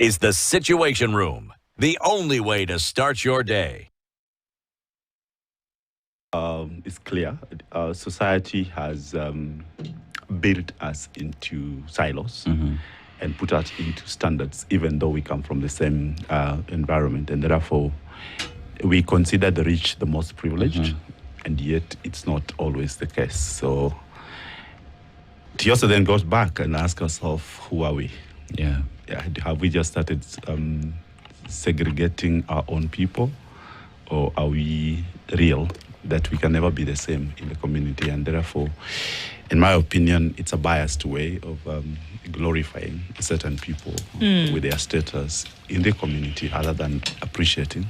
is the Situation Room, the only way to start your day. It's clear. Society has built us into silos and put us into standards, even though we come from the same environment. And therefore, we consider the rich the most privileged, and yet it's not always the case. So it also then goes back and asks ourselves, who are we? Yeah. Have we just started segregating our own people, or are we real that we can never be the same in the community? And therefore, in my opinion, it's a biased way of glorifying certain people with their status in the community, other than appreciating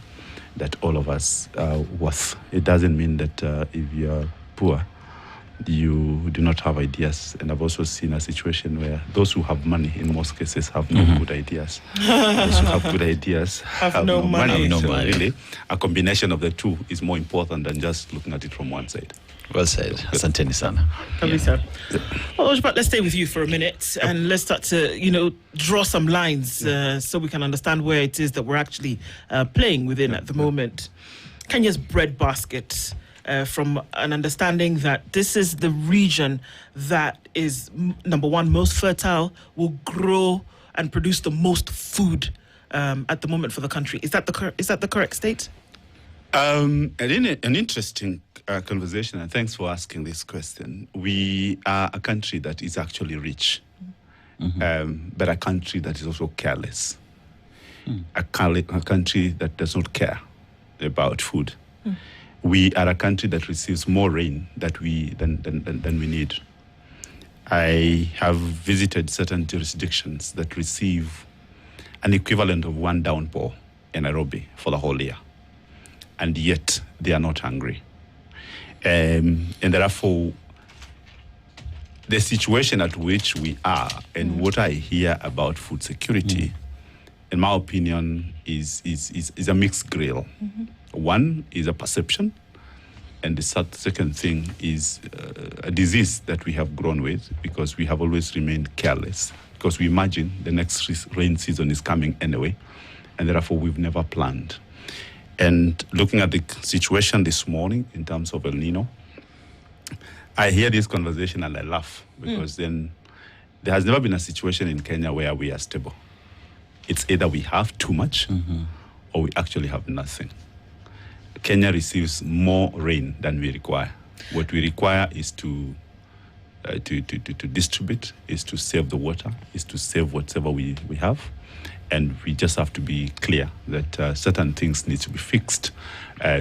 that all of us are worth. It doesn't mean that if you're poor, you do not have ideas. And I've also seen a situation where those who have money, in most cases, have no good ideas. Those who have good ideas have no money. So really, a combination of the two is more important than just looking at it from one side. Well said. Asanteni sana. Well, Ojepat, let's stay with you for a minute and let's start to, draw some lines so we can understand where it is that we're actually playing within at the moment. Kenya's breadbasket, from an understanding that this is the region that is, number one, most fertile, will grow and produce the most food at the moment for the country. Is that the correct state? An interesting conversation, and thanks for asking this question. We are a country that is actually rich, but a country that is also careless. A country that does not care about food. We are a country that receives more rain than we need. I have visited certain jurisdictions that receive an equivalent of one downpour in Nairobi for the whole year, and yet they are not hungry. And therefore, the situation at which we are and what I hear about food security, in my opinion, is a mixed grill. One is a perception, and the second thing is a disease that we have grown with because we have always remained careless, because we imagine the next rain season is coming anyway, and therefore we've never planned. And looking at the situation this morning in terms of El Nino, I hear this conversation and I laugh, because then there has never been a situation in Kenya where we are stable. It's either we have too much or we actually have nothing. Kenya receives more rain than we require. What we require is to distribute, is to save the water, is to save whatever we have. And we just have to be clear that certain things need to be fixed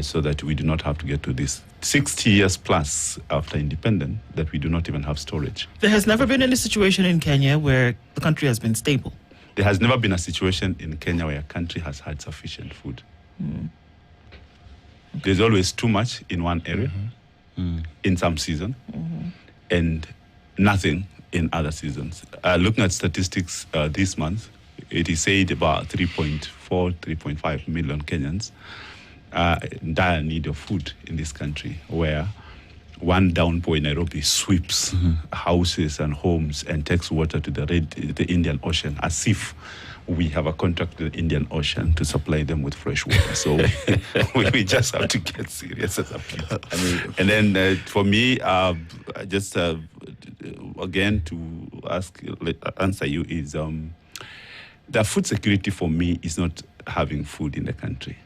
so that we do not have to get to this 60 years plus after independence that we do not even have storage. There has never been any situation in Kenya where the country has been stable. There has never been a situation in Kenya where a country has had sufficient food. There's always too much in one area, in some season, and nothing in other seasons. Looking at statistics this month, it is said about 3.4, 3.5 million Kenyans are in dire need of food in this country, where one downpour in Nairobi sweeps houses and homes and takes water to the Indian Ocean, as if we have a contract with the Indian Ocean to supply them with fresh water. So we just have to get serious as a people. And then for me, just again to answer you is the food security for me is not having food in the country.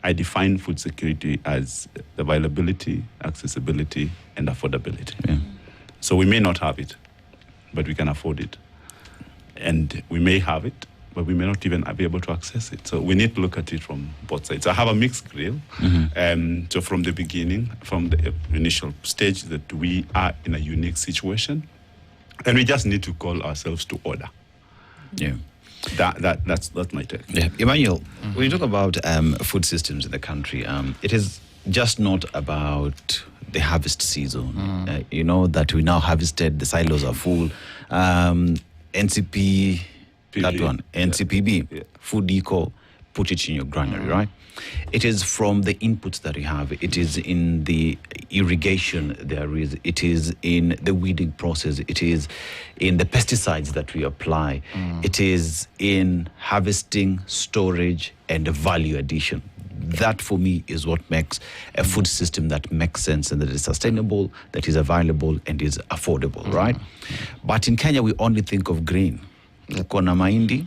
I define food security as availability, accessibility, and affordability. So we may not have it, but we can afford it. And we may have it, but we may not even be able to access it. So we need to look at it from both sides. I have a mixed grill. So from the beginning, from the initial stage, that we are in a unique situation, and we just need to call ourselves to order. That's my take. Emmanuel, when you talk about food systems in the country, it is just not about the harvest season. You know that we now harvested, the silos are full. NCP, that one, NCPB, Food Eco, put it in your granary, right? It is from the inputs that you have. It is in the irrigation it is in the weeding process. It is in the pesticides that we apply. It is in harvesting, storage, and the value addition. That, for me, is what makes a food system that makes sense and that is sustainable, that is available, and is affordable, right? But in Kenya, we only think of grain. Kona mahindi,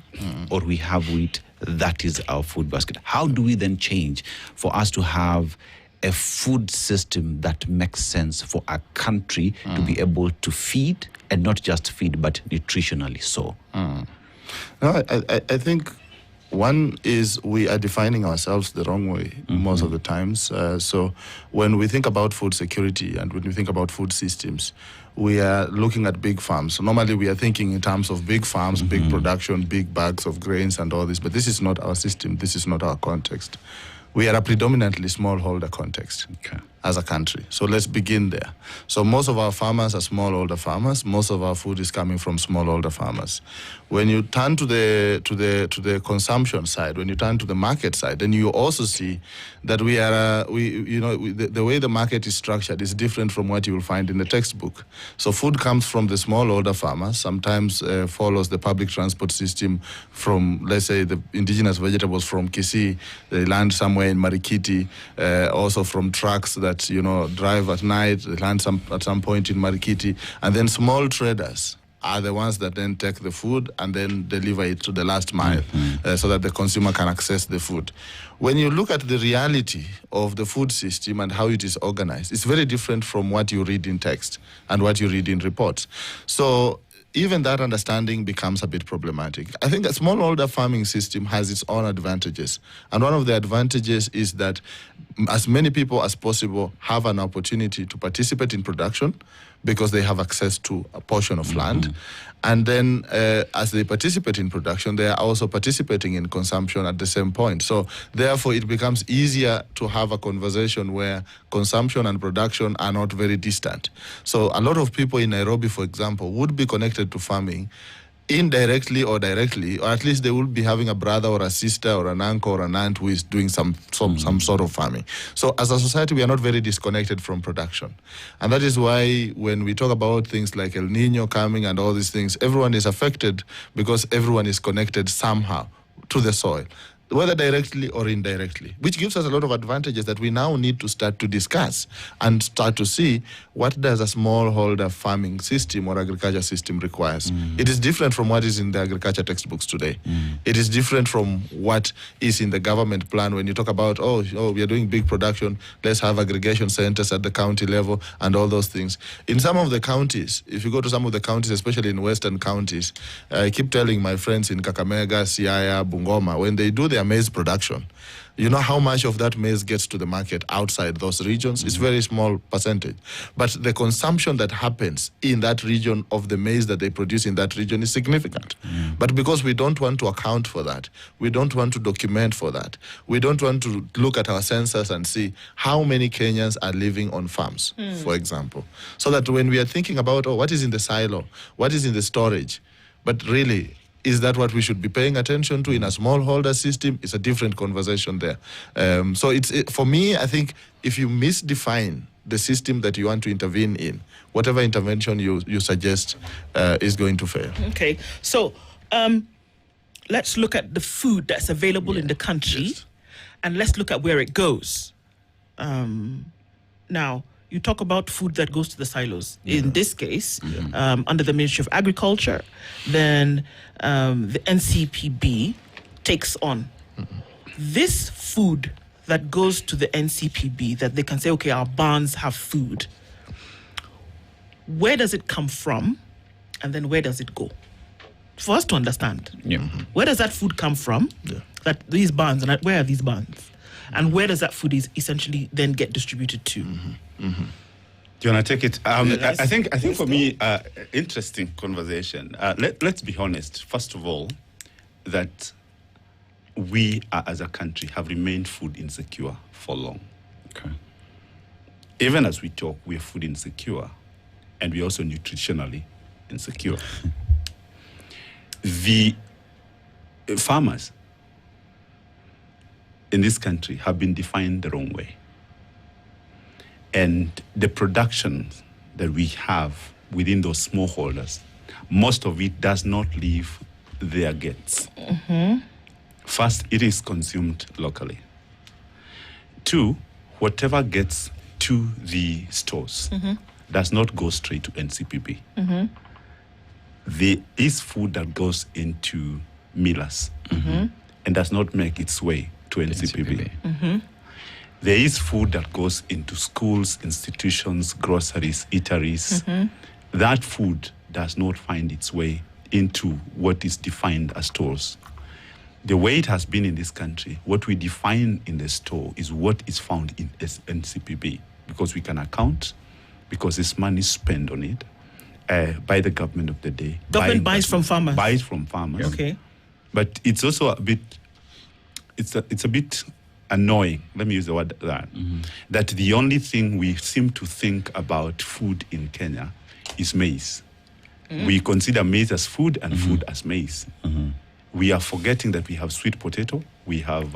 or we have wheat. That is our food basket. How do we then change for us to have a food system that makes sense for our country to be able to feed, and not just feed, but nutritionally so? No, I think one is we are defining ourselves the wrong way most of the times. So when we think about food security and when we think about food systems, we are looking at big farms. So normally we are thinking in terms of big farms, big production, big bags of grains and all this, but this is not our system. This is not our context. We are a predominantly smallholder context as a country. So let's begin there. So most of our farmers are smallholder farmers. Most of our food is coming from smallholder farmers. When you turn to the consumption side, when you turn to the market side, then you also see that the way the market is structured is different from what you will find in the textbook. So food comes from the smallholder farmers, sometimes follows the public transport system from, let's say, the indigenous vegetables from Kisii. They land somewhere in Marikiti, also from trucks that drive at night. They land at some point in Marikiti, and then small traders are the ones that then take the food and then deliver it to the last mile so that the consumer can access the food. When you look at the reality of the food system and how it is organized, it's very different from what you read in text and what you read in reports. So even that understanding becomes a bit problematic. I think a smallholder farming system has its own advantages. And one of the advantages is that as many people as possible have an opportunity to participate in production because they have access to a portion of land. And then as they participate in production, they are also participating in consumption at the same point. So therefore, it becomes easier to have a conversation where consumption and production are not very distant. So a lot of people in Nairobi, for example, would be connected to farming indirectly or directly, or at least they will be having a brother or a sister or an uncle or an aunt who is doing some sort of farming. So as a society, we are not very disconnected from production. And that is why when we talk about things like El Nino coming and all these things, everyone is affected because everyone is connected somehow to the soil, whether directly or indirectly, which gives us a lot of advantages that we now need to start to discuss and start to see what does a smallholder farming system or agriculture system requires. It is different from what is in the agriculture textbooks today. It is different from what is in the government plan when you talk about, we are doing big production, let's have aggregation centers at the county level and all those things. In some of the counties, if you go to some of the counties, especially in western counties, I keep telling my friends in Kakamega, Siaya, Bungoma, when they do their maize production, you know how much of that maize gets to the market outside those regions? It's very small percentage. But the consumption that happens in that region of the maize that they produce in that region is significant. But because we don't want to account for that, we don't want to document for that, we don't want to look at our census and see how many Kenyans are living on farms, for example. So that when we are thinking about, what is in the silo, what is in the storage, but really, is that what we should be paying attention to in a smallholder system? It's a different conversation there. So for me, I think if you misdefine the system that you want to intervene in, whatever intervention you suggest is going to fail. Okay, so let's look at the food that's available in the country, and let's look at where it goes. Now, you talk about food that goes to the silos. In this case, under the Ministry of Agriculture, then the NCPB takes on this food that goes to the NCPB, that they can say, okay, our barns have food. Where does it come from? And then where does it go? For us to understand, where does that food come from? That these barns, and where are these barns? And where does that food essentially then get distributed to? Do you want to take it? I think for me, interesting conversation. Let's be honest. First of all, that we as a country have remained food insecure for long. Okay. Even as we talk, we are food insecure, and we're also nutritionally insecure. The farmers in this country have been defined the wrong way. And the production that we have within those smallholders, most of it does not leave their gates. First, it is consumed locally. Two, whatever gets to the stores does not go straight to NCPB. There is food that goes into millers and does not make its way to NCPB. There is food that goes into schools, institutions, groceries, eateries. That food does not find its way into what is defined as stores. The way it has been in this country, what we define in the store is what is found in NCPB, because we can account, because this money is spent on it by the government of the day. Government buys from farmers. Buys from farmers. Okay. But it's also a bit, it's a bit annoying, let me use the word that the only thing we seem to think about food in Kenya is maize. We consider maize as food and food as maize. We are forgetting that we have sweet potato, we have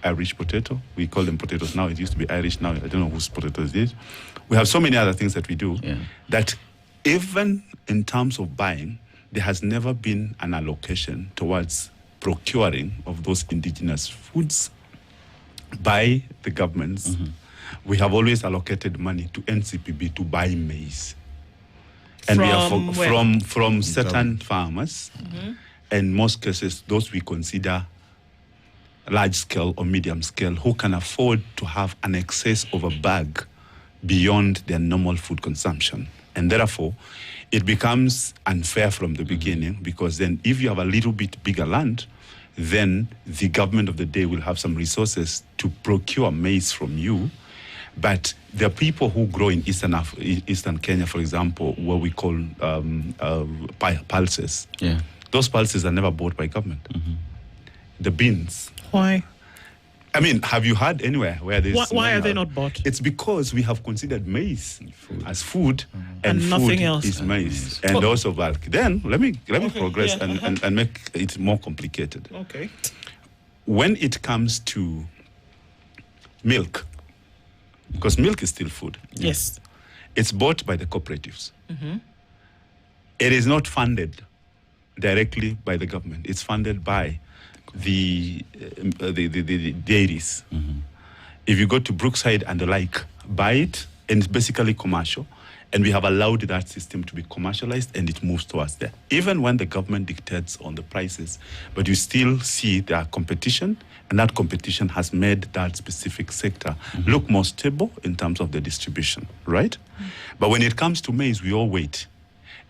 Irish potato. We call them potatoes now. It used to be Irish now. I don't know whose potatoes it is. We have so many other things that we do that even in terms of buying, there has never been an allocation towards procuring of those indigenous foods by the governments. We have always allocated money to NCPB to buy maize. And from certain farmers, in most cases, those we consider large scale or medium scale, who can afford to have an excess of a bag beyond their normal food consumption. And therefore, it becomes unfair from the beginning, because then if you have a little bit bigger land, then the government of the day will have some resources to procure maize from you. But there are people who grow in Eastern Kenya, for example, what we call pulses. Those pulses are never bought by government. The beans. Why? I mean, have you heard anywhere where there's... Why are they not bought? It's because we have considered maize as food, and nothing food else is maize. And also bulk. Then let me progress and make it more complicated. Okay. When it comes to milk, because milk is still food. Yes. It's bought by the cooperatives. It is not funded directly by the government. It's funded by the dairies. If you go to Brookside and the like, buy it, and it's basically commercial. And we have allowed that system to be commercialized, and it moves towards there. Even when the government dictates on the prices, but you still see there are competition, and that competition has made that specific sector look more stable in terms of the distribution, right? But when it comes to maize, we all wait,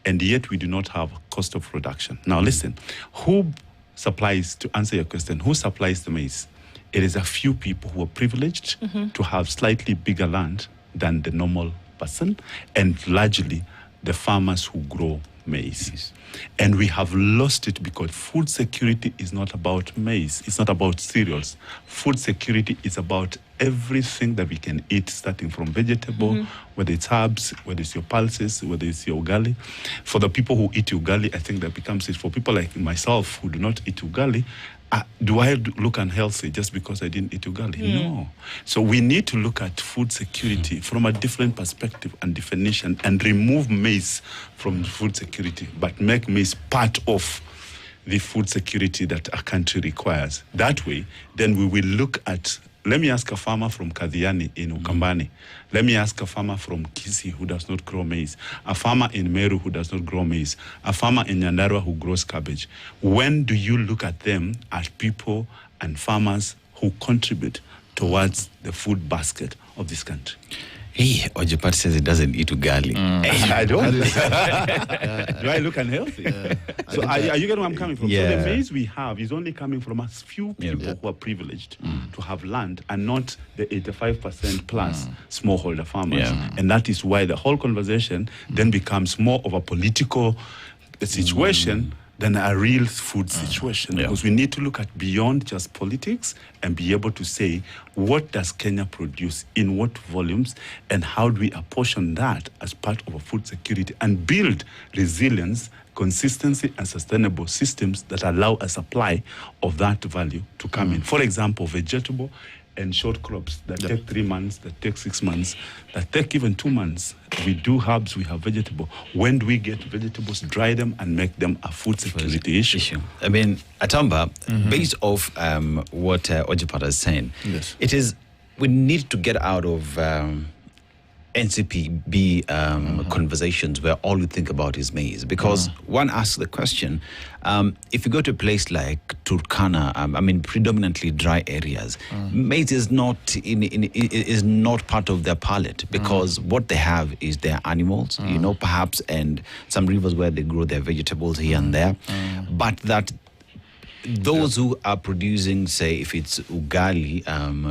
and yet we do not have cost of production. Now listen, who supplies, to answer your question, who supplies the maize? It is a few people who are privileged to have slightly bigger land than the normal person, and largely the farmers who grow maize. And we have lost it because food security is not about maize. It's not about cereals. Food security is about everything that we can eat, starting from vegetable, whether it's herbs, whether it's your pulses, whether it's your ugali. For the people who eat ugali, I think that becomes it. For people like myself who do not eat ugali, do I look unhealthy just because I didn't eat ugali? No. So we need to look at food security from a different perspective and definition, and remove maize from food security, but make maize part of the food security that a country requires. That way, then we will look at, let me ask a farmer from Kadhiani in Ukambani. Let me ask a farmer from Kisii who does not grow maize. A farmer in Meru who does not grow maize. A farmer in Nyandarua who grows cabbage. When do you look at them as people and farmers who contribute towards the food basket of this country? Hey, Ojepat says he doesn't eat ugali. I don't. Do I look unhealthy? So are you getting where I'm coming from? So the maize we have is only coming from a few people who are privileged to have land, and not the 85% plus smallholder farmers. And that is why the whole conversation then becomes more of a political situation than a real food situation. Because we need to look at beyond just politics and be able to say, what does Kenya produce, in what volumes, and how do we apportion that as part of a food security and build resilience, consistency, and sustainable systems that allow a supply of that value to come in. For example, vegetable and short crops that take 3 months, that take 6 months, that take even 2 months. We do herbs, we have vegetable. When do we get vegetables, dry them, and make them a food security issue? I mean, Atamba, based off what Ojepat is saying, it is, we need to get out of NCPB conversations where all we think about is maize. Because one asks the question, if you go to a place like Turkana, I mean, predominantly dry areas, maize is not is not part of their palate, because what they have is their animals, you know, perhaps, and some rivers where they grow their vegetables here and there. But that those who are producing, say, if it's ugali,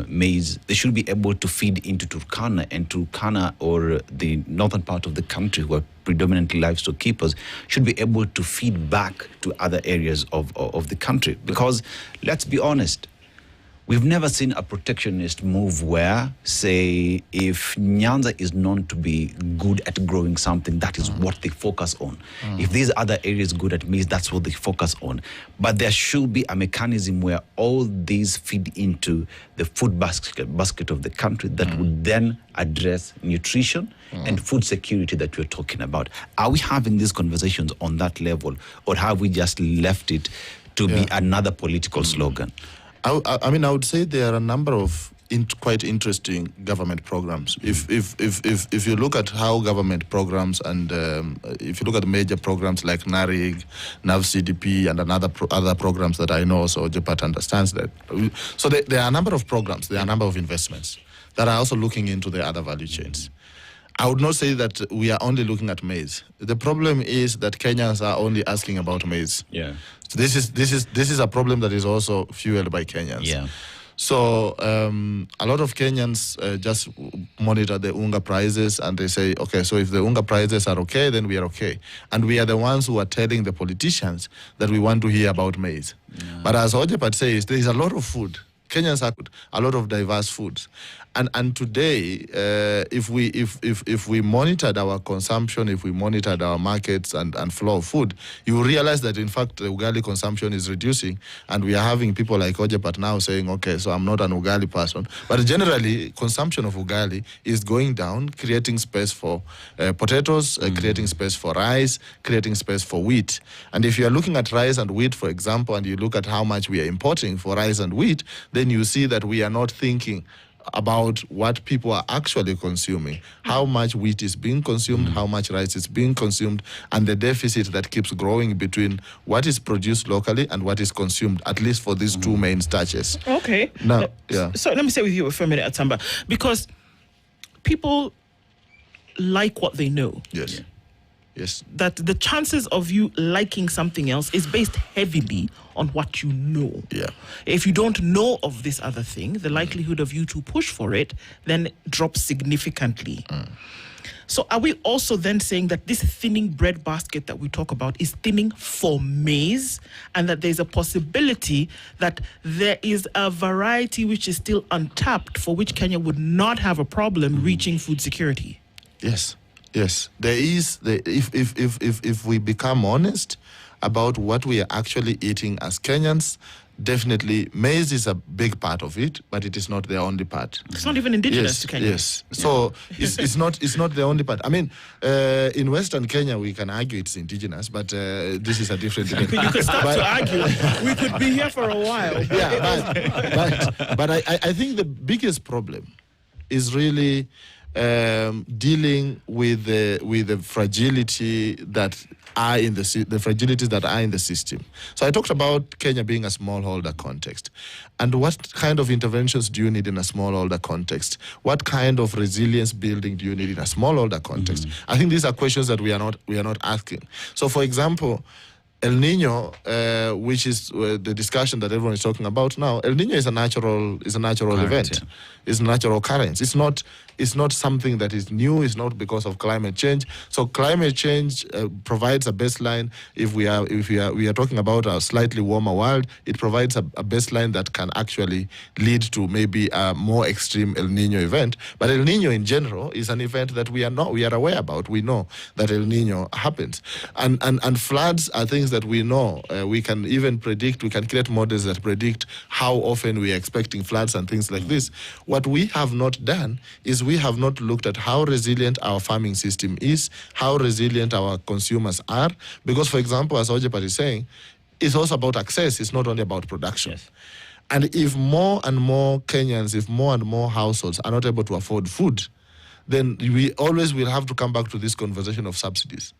maize, they should be able to feed into Turkana, and Turkana, or the northern part of the country, who are predominantly livestock keepers, should be able to feed back to other areas of the country. Because, let's be honest, we've never seen a protectionist move where, say, if Nyanza is known to be good at growing something, that is what they focus on. If these other areas good at maize, that's what they focus on. But there should be a mechanism where all these feed into the food basket of the country that would then address nutrition and food security that we're talking about. Are we having these conversations on that level, or have we just left it to be another political slogan? I mean, I would say there are a number of quite interesting government programs. If you look at how government programs, and if you look at major programs like NARIG, NAV-CDP, and other programs that I know, so Ojepat understands that. So there are a number of programs, there are a number of investments that are also looking into the other value chains. I would not say that we are only looking at maize. The problem is that Kenyans are only asking about maize. This is a problem that is also fueled by Kenyans. So a lot of Kenyans just monitor the unga prices, and they say, okay, so if the unga prices are okay, then we are okay. And we are the ones who are telling the politicians that we want to hear about maize. But as Ojepat says, there is a lot of food. Kenyans have a lot of diverse foods. And today, if we monitored our consumption, if we monitored our markets and flow of food, you will realize that, in fact, the ugali consumption is reducing. And we are having people like Ojepat now saying, okay, so I'm not an ugali person. But generally, consumption of ugali is going down, creating space for potatoes, creating space for rice, creating space for wheat. And if you are looking at rice and wheat, for example, and you look at how much we are importing for rice and wheat, then you see that we are not thinking about what people are actually consuming, how much wheat is being consumed, how much rice is being consumed, and the deficit that keeps growing between what is produced locally and what is consumed, at least for these two main starches. Okay. Now, So let me stay with you for a minute, Atamba, because people like what they know. Yes. Yes. That the chances of you liking something else is based heavily on what you know. If you don't know of this other thing, the likelihood of you to push for it then drops significantly. So are we also then saying that this thinning bread basket that we talk about is thinning for maize, and that there's a possibility that there is a variety which is still untapped, for which Kenya would not have a problem reaching food security? Yes. Yes, there is. If we become honest about what we are actually eating as Kenyans, definitely maize is a big part of it, but it is not the only part. It's not even indigenous to Kenya. Yes, so it's not the only part. I mean, in Western Kenya, we can argue it's indigenous, but this is a different debate. You could start to argue. We could be here for a while. But I think the biggest problem is really dealing with the fragility that are in the fragilities that are in the system. So I talked about Kenya being a smallholder context, and what kind of interventions do you need in a smallholder context? What kind of resilience building do you need in a smallholder context? I think these are questions that we are not asking. So, for example, El Nino, which is the discussion that everyone is talking about now, El Nino is a natural event. Yeah. It's a natural occurrence. It's not something that is new. It's not because of climate change. So climate change provides a baseline. If we are talking about a slightly warmer world, it provides a baseline that can actually lead to maybe a more extreme El Nino event. But El Nino in general is an event that we are aware about. We know that El Nino happens, and floods are things that we know. We can even predict. We can create models that predict how often we are expecting floods and things like this. What we have not done is we have not looked at how resilient our farming system is, how resilient our consumers are. Because, for example, as Ojepat is saying, it's also about access. It's not only about production. Yes. And if more and more Kenyans, if more and more households are not able to afford food, then we always will have to come back to this conversation of subsidies,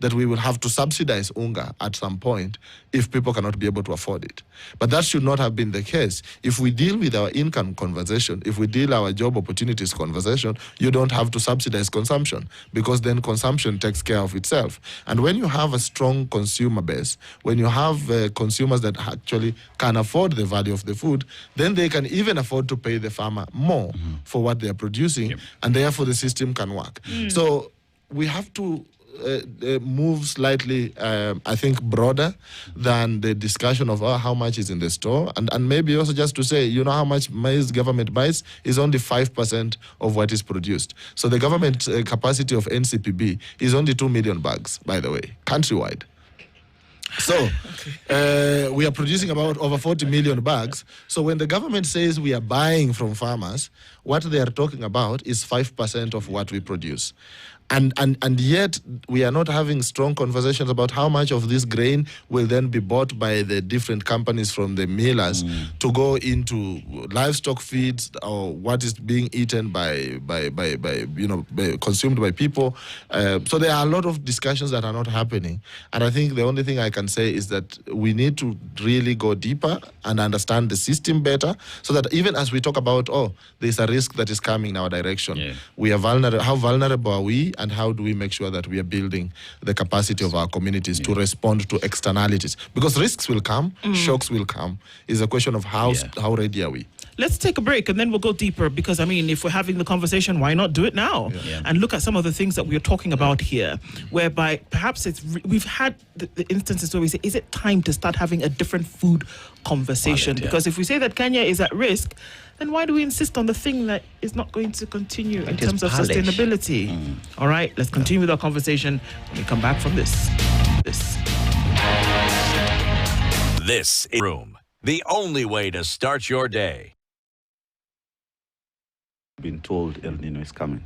that we will have to subsidize unga at some point if people cannot be able to afford it. But that should not have been the case. If we deal with our income conversation, if we deal our job opportunities conversation, you don't have to subsidize consumption, because then consumption takes care of itself. And when you have a strong consumer base, when you have consumers that actually can afford the value of the food, then they can even afford to pay the farmer more for what they are producing, and therefore the system can work. So we have to move slightly, I think, broader than the discussion of how much is in the store. And maybe also just to say, you know how much maize government buys is only 5% of what is produced. So the government capacity of NCPB is only 2 million bags, by the way, countrywide. So we are producing about over 40 million bags. So when the government says we are buying from farmers, what they are talking about is 5% of what we produce. And yet we are not having strong conversations about how much of this grain will then be bought by the different companies from the millers to go into livestock feeds, or what is being eaten by consumed by people. So there are a lot of discussions that are not happening. And I think the only thing I can say is that we need to really go deeper and understand the system better, so that even as we talk about, there's a risk that is coming in our direction, we are vulnerable. How vulnerable are we? And how do we make sure that we are building the capacity of our communities to respond to externalities? Because risks will come, shocks will come. It's a question of how ready are we? Let's take a break and then we'll go deeper, because, I mean, if we're having the conversation, why not do it now? And look at some of the things that we're talking about here, whereby perhaps we've had the instances where we say, is it time to start having a different food conversation? Because if we say that Kenya is at risk, then why do we insist on the thing that is not going to continue in terms of sustainability? All right, let's continue with our conversation when we come back from this. This is Room, the only way to start your day. Been told El Nino is coming.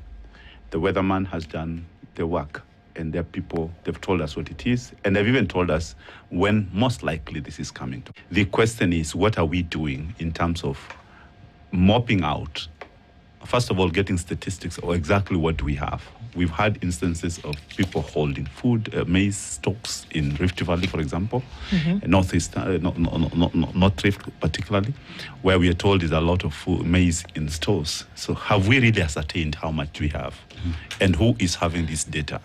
The weatherman has done the work, and their people, they've told us what it is, and they've even told us when most likely this is coming. The question is, what are we doing in terms of mopping out, first of all, getting statistics or exactly what do we have. We've had instances of people holding food, maize stocks in Rift Valley, for example, Northeast, not Rift particularly, where we are told there's a lot of food, maize in stores. So have we really ascertained how much we have and who is having this data?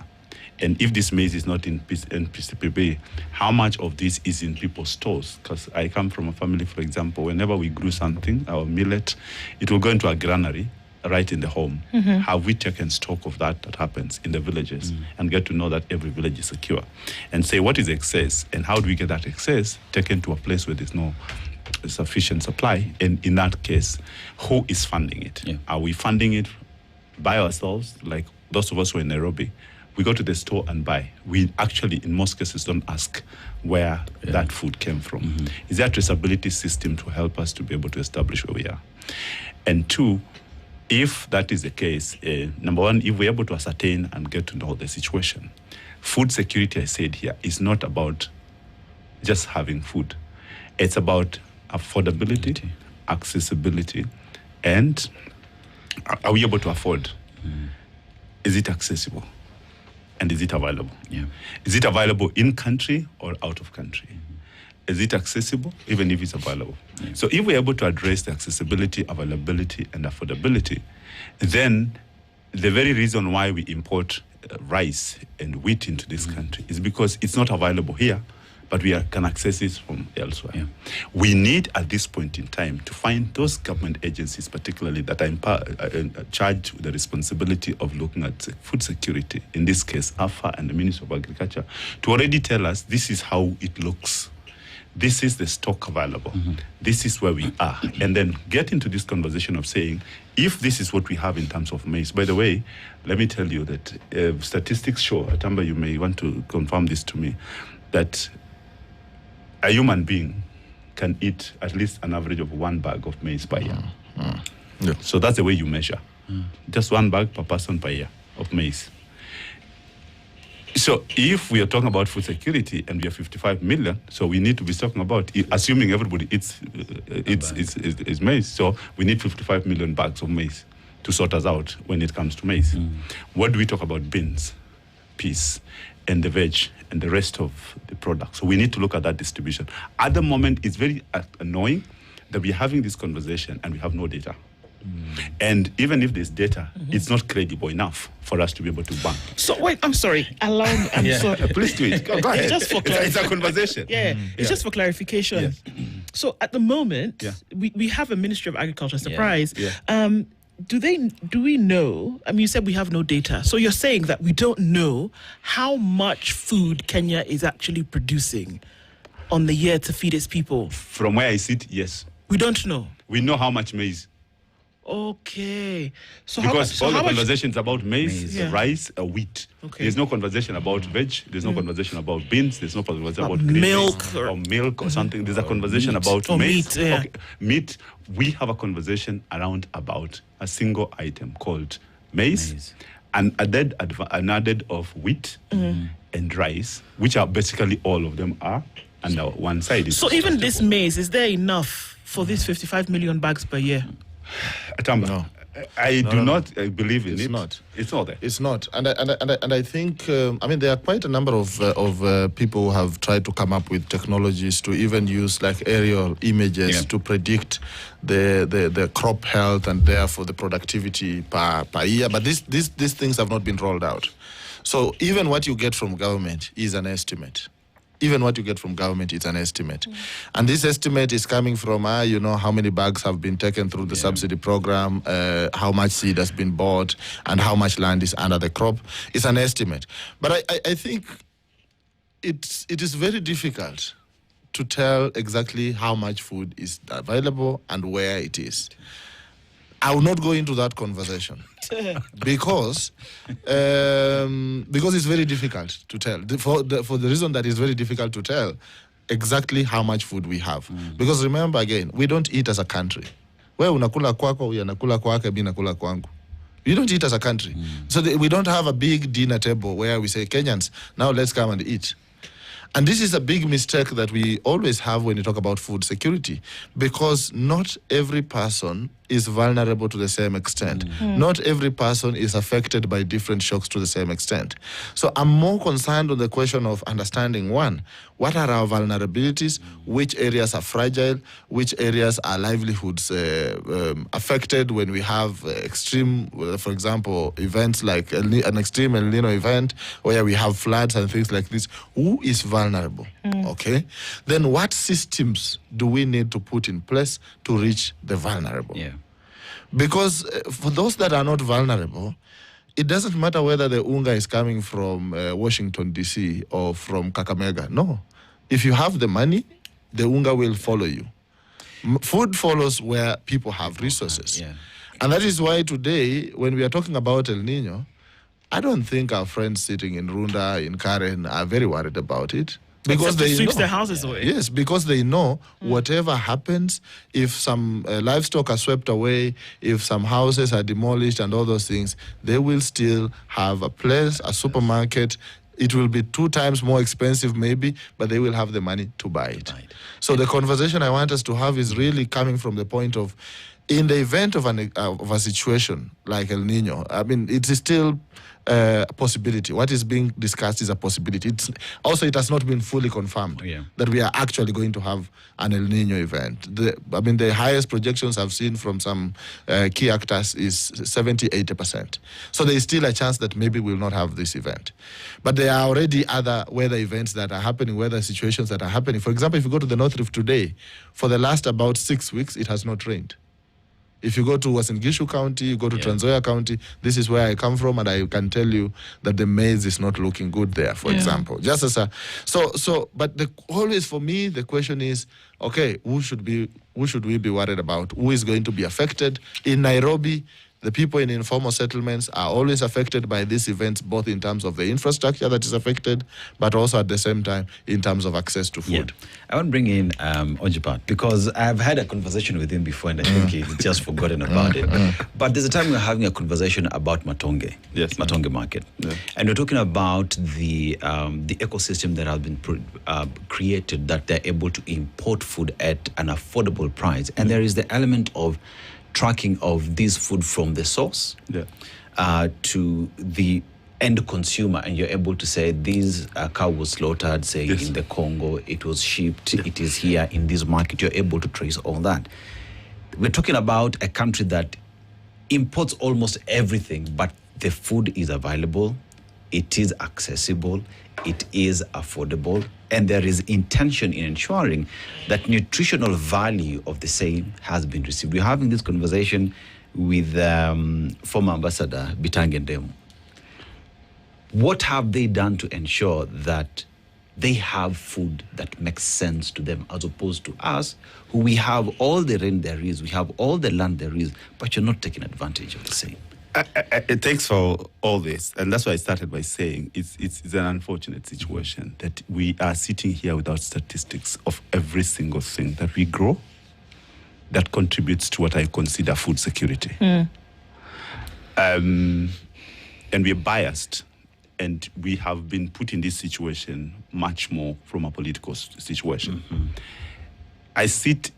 And if this maize is not in PCPB, how much of this is in people's stores? Because I come from a family, for example, whenever we grew something, our millet, it will go into a granary right in the home. Have we taken stock of that happens in the villages and get to know that every village is secure? And say, what is excess? And how do we get that excess taken to a place where there's no sufficient supply? And in that case, who is funding it? Are we funding it by ourselves, like those of us who are in Nairobi? We go to the store and buy. We actually, in most cases, don't ask where that food came from. Is there a traceability system to help us to be able to establish where we are? And two, if that is the case, number one, if we're able to ascertain and get to know the situation, food security, I said here, is not about just having food. It's about affordability, accessibility, and are we able to afford? Is it accessible? And is it available? Is it available in country or out of country? Is it accessible, even if it's available? So if we're able to address the accessibility, availability, and affordability, then the very reason why we import rice and wheat into this country is because it's not available here, but we can access it from elsewhere. Yeah. We need, at this point in time, to find those government agencies, particularly that are charged with the responsibility of looking at food security, in this case, AFA and the Ministry of Agriculture, to already tell us this is how it looks. This is the stock available. This is where we are. And then get into this conversation of saying, if this is what we have in terms of maize. By the way, let me tell you that statistics show, Atamba, you may want to confirm this to me, that a human being can eat at least an average of 1 bag of maize per year. Yeah. So that's the way you measure. Just 1 bag per person per year of maize. So if we are talking about food security and we are 55 million, so we need to be talking about, assuming everybody eats maize, so we need 55 million bags of maize to sort us out when it comes to maize. What do we talk about? Beans, peas, and the veg, and the rest of the products. So we need to look at that distribution. At the moment, it's very annoying that we're having this conversation and we have no data. And even if there's data, it's not credible enough for us to be able to bank. So wait, I'm sorry. Allow me. I'm sorry. Please do it. Go ahead. Just for it's a conversation. It's just for clarification. Yes. So at the moment, we have a Ministry of Agriculture. Surprise. Do we know? I mean, you said we have no data. So you're saying that we don't know how much food Kenya is actually producing on the year to feed its people? From where I sit, yes. We don't know. We know how much maize. Okay. So because all the conversations about maize, rice, wheat. Okay. There's no conversation about veg. There's no conversation about beans. There's no conversation about milk or milk or something. There's a conversation about maize. Meat, okay. Meat. We have a conversation around about a single item called maize. And an added of wheat and rice, which are basically all of them are. And one side is. So even this maize, is there enough for these 55 million bags per year? No. I do not believe in it. It's not. It's not there. It's not. And I think, there are quite a number of people who have tried to come up with technologies to even use like aerial images to predict the crop health and therefore the productivity per year. But these things have not been rolled out. So even what you get from government is an estimate. Even what you get from government is an estimate. And this estimate is coming from, how many bags have been taken through the subsidy program, how much seed has been bought, and how much land is under the crop. It's an estimate. But I think it is very difficult to tell exactly how much food is available and where it is. I will not go into that conversation because it's very difficult to tell. For the reason that it's very difficult to tell exactly how much food we have. Because remember again, we don't eat as a country. Wewe unakula kwako, wewe unakula kwake, mimi nakula kwangu. We don't eat as a country. So we don't have a big dinner table where we say, Kenyans, now let's come and eat. And this is a big mistake that we always have when you talk about food security, because not every person is vulnerable to the same extent. Not every person is affected by different shocks to the same extent. So I'm more concerned on the question of understanding, one, what are our vulnerabilities, which areas are fragile, which areas are livelihoods affected when we have extreme, for example, events like an extreme El Nino event where we have floods and things like this. Who is vulnerable? Okay? Then what systems do we need to put in place to reach the vulnerable? Because for those that are not vulnerable, it doesn't matter whether the unga is coming from Washington, D.C. or from Kakamega. No. If you have the money, the unga will follow you. Food follows where people have resources. And that is why today, when we are talking about El Nino, I don't think our friends sitting in Runda, in Karen, are very worried about it. Because they sweeps know their houses away. Yes, because they know whatever happens, if some livestock are swept away, if some houses are demolished and all those things, they will still have a place, a supermarket. It will be 2 times more expensive maybe, but they will have the money to buy it. So the conversation I want us to have is really coming from the point of in the event of a situation like El Nino, I mean, it is still a possibility. What is being discussed is a possibility. It has not been fully confirmed that we are actually going to have an El Nino event. The highest projections I've seen from some key actors is 70-80%. So there is still a chance that maybe we'll not have this event. But there are already other weather events that are happening, weather situations that are happening. For example, if you go to the North Rift today, for the last about 6 weeks, it has not rained. If you go to Uasin Gishu County, you go to Trans Nzoia County, this is where I come from, and I can tell you that the maize is not looking good there, for example. Just as but always for me, the question is, okay, who should we be worried about? Who is going to be affected? In Nairobi, the people in informal settlements are always affected by these events, both in terms of the infrastructure that is affected, but also at the same time in terms of access to food. I want to bring in Ojepat, because I've had a conversation with him before and I think he's just forgotten about it. But there's a time we're having a conversation about Matonge, Matonge market. Yeah. And we're talking about the ecosystem that has been created, that they're able to import food at an affordable price. And there is the element of tracking of this food from the source to the end consumer, and you're able to say this cow was slaughtered, say in the Congo, it was shipped, it is here in this market. You're able to trace all that. We're talking about a country that imports almost everything, but the food is available, it is accessible, it is affordable, and there is intention in ensuring that nutritional value of the same has been received. We're having this conversation with former Ambassador Bitange Ndemu. What have they done to ensure that they have food that makes sense to them, as opposed to us, who we have all the rain there is, we have all the land there is, but you're not taking advantage of the same? Thanks for all this, and that's why I started by saying it's an unfortunate situation that we are sitting here without statistics of every single thing that we grow that contributes to what I consider food security. And we're biased, and we have been put in this situation much more from a political situation. I sit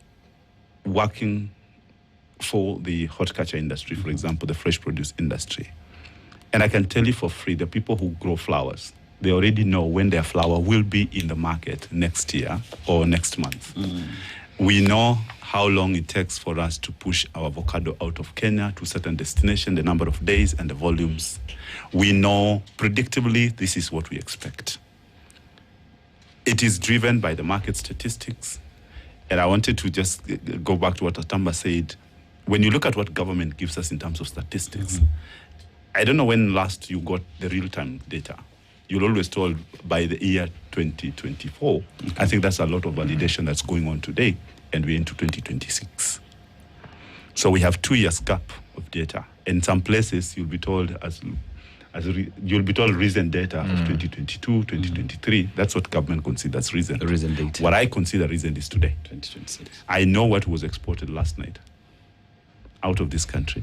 working for the horticulture industry, for example, the fresh produce industry. And I can tell you for free, the people who grow flowers, they already know when their flower will be in the market next year or next month. We know how long it takes for us to push our avocado out of Kenya to a certain destination, the number of days and the volumes. We know predictably this is what we expect. It is driven by the market statistics. And I wanted to just go back to what Atamba said. When you look at what government gives us in terms of statistics, I don't know when last you got the real-time data. You're always told by the year 2024. I think that's a lot of validation that's going on today, and we're into 2026. So we have 2 years gap of data. In some places, you'll be told recent data of 2022, 2023. That's what government considers recent. Recent data. What I consider recent is today. 2026. I know what was exported last night out of this country,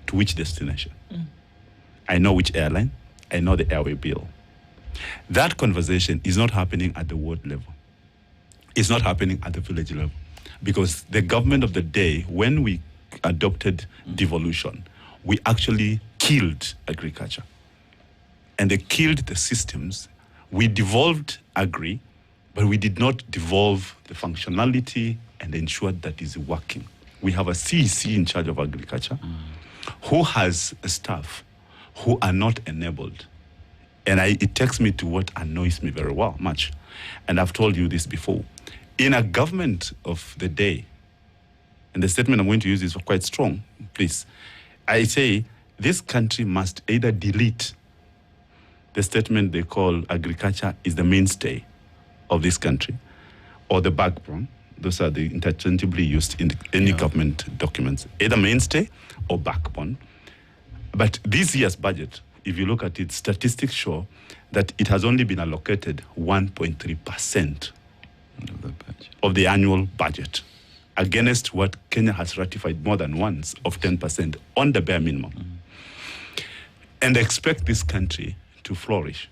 to which destination. I know which airline, I know the airway bill. That conversation is not happening at the ward level. It's not happening at the village level. Because the government of the day, when we adopted devolution, we actually killed agriculture. And they killed the systems. We devolved agri, but we did not devolve the functionality and ensure that is working. We have a CEC in charge of agriculture who has a staff who are not enabled. And it takes me to what annoys me very much. And I've told you this before. In a government of the day, and the statement I'm going to use is quite strong, please. I say this country must either delete the statement they call agriculture is the mainstay of this country, or the backbone. Those are the interchangeably used in any government documents, either mainstay or backbone. But this year's budget, if you look at it, statistics show that it has only been allocated 1.3% of the annual budget, against what Kenya has ratified more than once of 10% on the bare minimum. And expect this country to flourish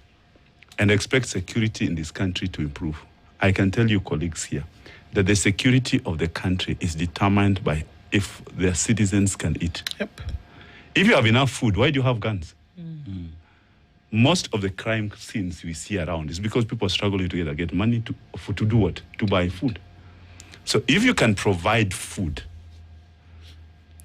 and expect security in this country to improve. I can tell you, colleagues here, that the security of the country is determined by if their citizens can eat. Yep. If you have enough food, why do you have guns? Most of the crime scenes we see around is because people are struggling to get money to do what? To buy food. So if you can provide food,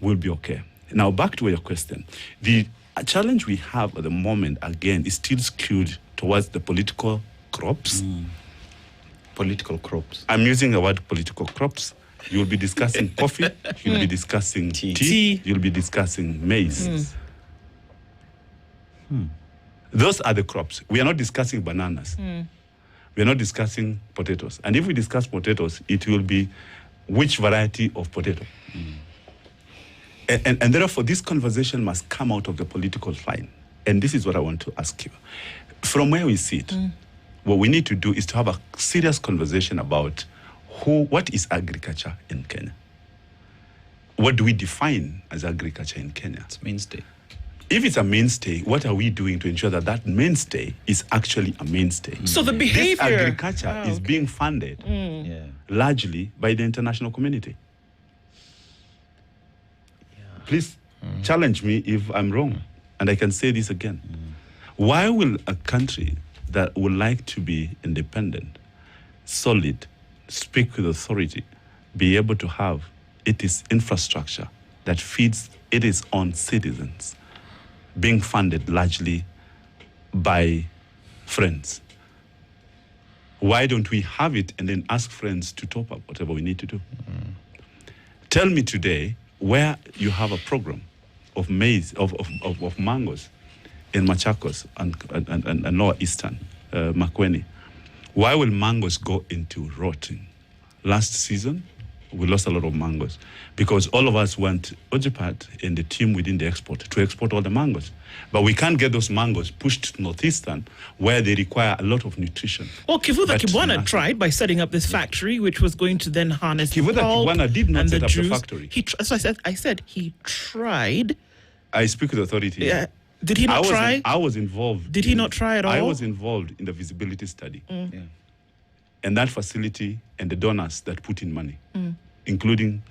we'll be okay. Now back to your question. The challenge we have at the moment, again, is still skewed towards the political crops. Political crops. I'm using the word political crops. You'll be discussing coffee, you'll be discussing tea, you'll be discussing maize. Those are the crops. We are not discussing bananas. We are not discussing potatoes. And if we discuss potatoes, it will be which variety of potato. And therefore, this conversation must come out of the political line. And this is what I want to ask you. From where we sit, what we need to do is to have a serious conversation about what is agriculture in Kenya? What do we define as agriculture in Kenya? It's mainstay. If it's a mainstay, what are we doing to ensure that that mainstay is actually a mainstay? So the behavior... This agriculture is being funded largely by the international community. Please challenge me if I'm wrong. And I can say this again. Why will a country that would like to be independent, solid, speak with authority, be able to have its infrastructure that feeds its own citizens, being funded largely by friends? Why don't we have it and then ask friends to top up whatever we need to do? Tell me today where you have a program of maize, of mangoes in Machakos and Lower Eastern, Makueni. Why will mangoes go into rotting? Last season, we lost a lot of mangoes because all of us want Ojepat and the team within the export to export all the mangoes. But we can't get those mangoes pushed to Northeastern where they require a lot of nutrition. Well, Kivuta Kibwana tried by setting up this factory, which was going to then harness Kivuta Kibwana did not set up the factory. So I said he tried. I speak with authority. Yeah. Did he not try? I was involved. Did he not try at all? I was involved in the visibility study. And that facility and the donors that put in money, including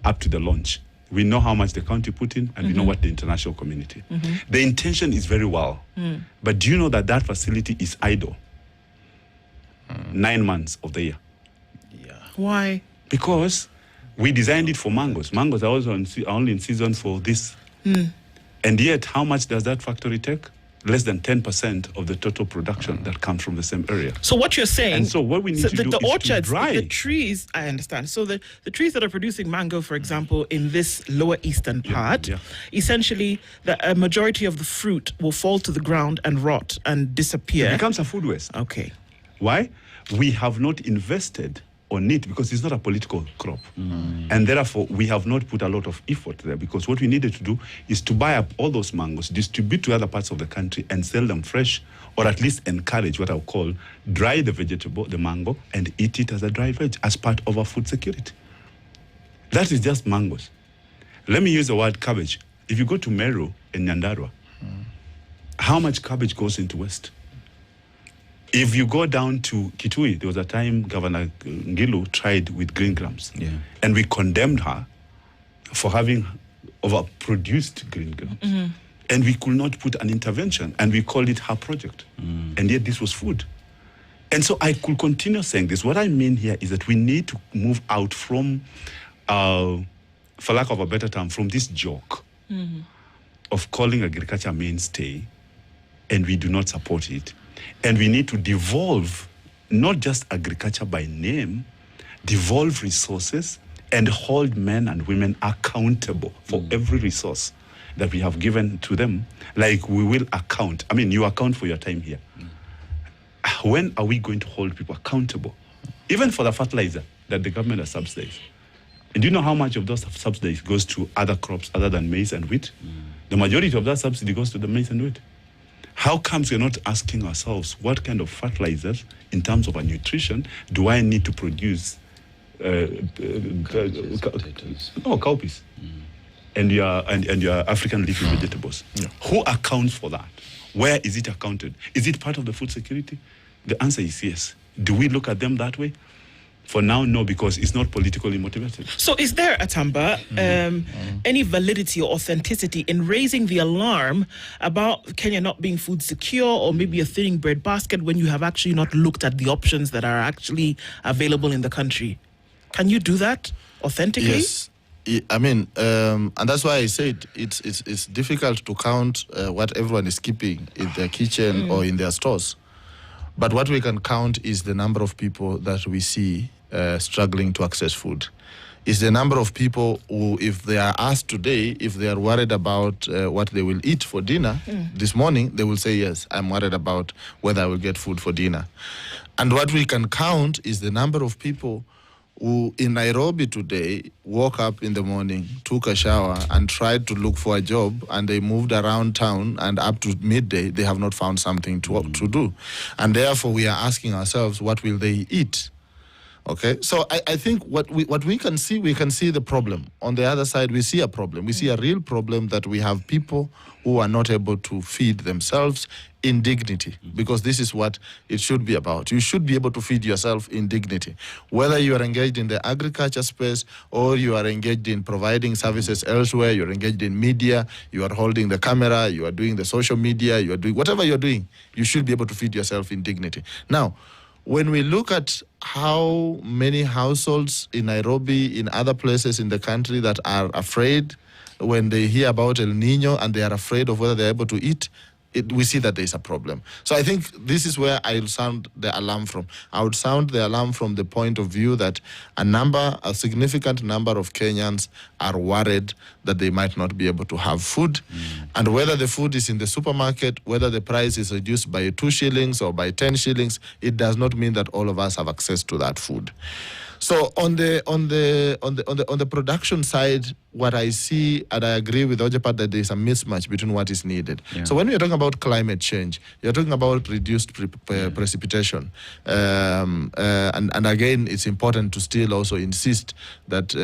up to the launch. We know how much the county put in, and we know what the international community. The intention is very well. But do you know that that facility is idle 9 months of the year? Why? Because we designed it for mangoes. Mangoes are also only in season for this. And yet, how much does that factory take? Less than 10% of the total production that comes from the same area. So what you're saying... And so what we need to do the is orchards, to dry. The trees, I understand. So the trees that are producing mango, for example, in this lower eastern part, essentially a majority of the fruit will fall to the ground and rot and disappear. It becomes a food waste. Okay. Why? We have not invested on it because it's not a political crop. And therefore, we have not put a lot of effort there because what we needed to do is to buy up all those mangoes, distribute to other parts of the country and sell them fresh, or at least encourage what I'll call dry the vegetable, the mango, and eat it as a dry veg as part of our food security. That is just mangoes. Let me use the word cabbage. If you go to Meru in Nyandarua, how much cabbage goes into West? If you go down to Kitui, there was a time Governor Ngilu tried with green grams. And we condemned her for having overproduced green grams. And we could not put an intervention, and we called it her project. And yet this was food. And so I could continue saying this. What I mean here is that we need to move out from, for lack of a better term, from this joke of calling agriculture mainstay, and we do not support it. And we need to devolve not just agriculture by name, devolve resources and hold men and women accountable for every resource that we have given to them, like we will account. I mean, you account for your time here. When are we going to hold people accountable? Even for the fertilizer that the government has subsidized. And do you know how much of those subsidies goes to other crops other than maize and wheat? The majority of that subsidy goes to the maize and wheat. How comes we're not asking ourselves what kind of fertilizers, in terms of our nutrition, do I need to produce? Cowpeas. And your African leafy vegetables. Who accounts for that? Where is it accounted? Is it part of the food security? The answer is yes. Do we look at them that way? For now, no, because it's not politically motivated. So is there, Atamba, any validity or authenticity in raising the alarm about Kenya not being food secure or maybe a thinning bread basket when you have actually not looked at the options that are actually available in the country? Can you do that authentically? Yes. I mean, and that's why I said it's difficult to count what everyone is keeping in their kitchen or in their stores. But what we can count is the number of people that we see struggling to access food. Is the number of people who, if they are asked today, if they are worried about what they will eat for dinner this morning, they will say, yes, I'm worried about whether I will get food for dinner. And what we can count is the number of people who in Nairobi today woke up in the morning, took a shower, and tried to look for a job, and they moved around town, and up to midday, they have not found something to do. And therefore, we are asking ourselves, what will they eat? Okay, so I think what we can see the problem. On the other side, we see a problem. We see a real problem that we have people who are not able to feed themselves in dignity, because this is what it should be about. You should be able to feed yourself in dignity. Whether you are engaged in the agriculture space or you are engaged in providing services elsewhere, you're engaged in media, you are holding the camera, you are doing the social media, you are doing whatever you're doing, you should be able to feed yourself in dignity. Now, when we look at how many households in Nairobi, in other places in the country that are afraid when they hear about El Nino and they are afraid of whether they're able to eat, we see that there's a problem. So I think this is where I'll sound the alarm from. I would sound the alarm from the point of view that a significant number of Kenyans are worried that they might not be able to have food. And whether the food is in the supermarket, whether the price is reduced by 2 shillings or by 10 shillings, it does not mean that all of us have access to that food. So on the production side, what I see, and I agree with Ojepat, that there is a mismatch between what is needed. Yeah. So when we are talking about climate change, you're talking about reduced precipitation, and again, it's important to still also insist that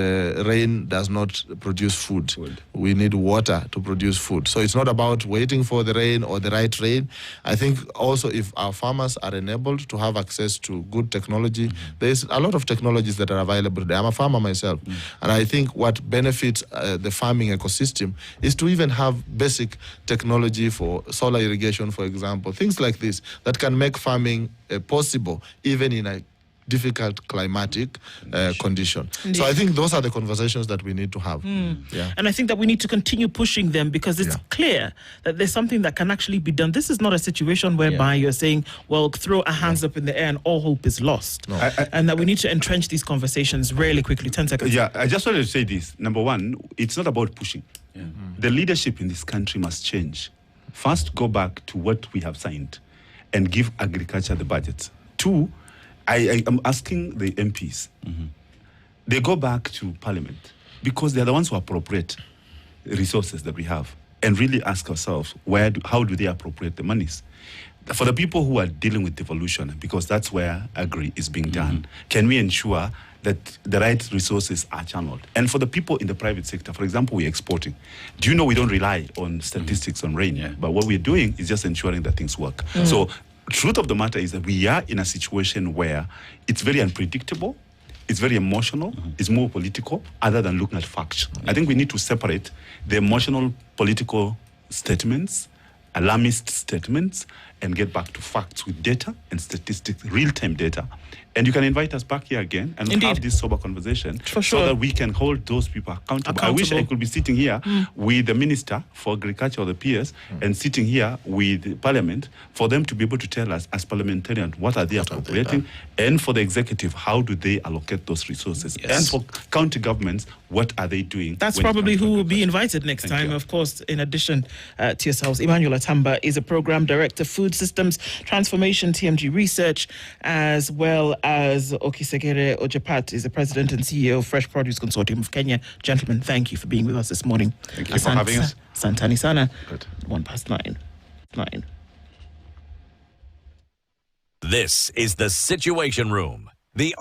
rain does not produce food. We need water to produce food. So it's not about waiting for the rain or the right rain. I think also if our farmers are enabled to have access to good technology, there's a lot of technologies that are available today. I'm a farmer myself, and I think what benefits the farming ecosystem is to even have basic technology for solar irrigation, for example, things like this that can make farming possible even in a difficult climatic condition. Indeed. So I think those are the conversations that we need to have. Yeah. And I think that we need to continue pushing them, because it's clear that there's something that can actually be done. This is not a situation whereby you're saying, well, throw our hands up in the air and all hope is lost. No. And that we need to entrench these conversations really quickly. 10 seconds. Yeah, I just wanted to say this. Number one, it's not about pushing. The leadership in this country must change. First, go back to what we have signed and give agriculture the budget. 2, I am asking the MPs, they go back to Parliament because they're the ones who appropriate resources that we have, and really ask ourselves, how do they appropriate the monies? For the people who are dealing with devolution, because that's where agri is being done, can we ensure that the right resources are channeled? And for the people in the private sector, for example, we're exporting. Do you know we don't rely on statistics on rain, but what we're doing is just ensuring that things work. So truth of the matter is that we are in a situation where it's very unpredictable, it's very emotional, it's more political, other than looking at facts. I think we need to separate the emotional political statements, alarmist statements, and get back to facts with data and statistics, real-time data. And you can invite us back here again and have this sober conversation so that we can hold those people accountable. I wish I could be sitting here with the Minister for Agriculture or the PS and sitting here with the Parliament for them to be able to tell us as parliamentarians what are they appropriating, and for the executive, how do they allocate those resources? And for county governments, what are they doing? That's probably who will be invited next time. Of course, in addition to yourselves, Emmanuel Atamba is a Program Director, Food Systems Transformation, TMG Research, as well as Okisegere Ojepat is the President and CEO of Fresh Produce Consortium of Kenya. Gentlemen, thank you for being with us this morning. Thank you for having us. Santani Sana, 9:01. This is the Situation Room. The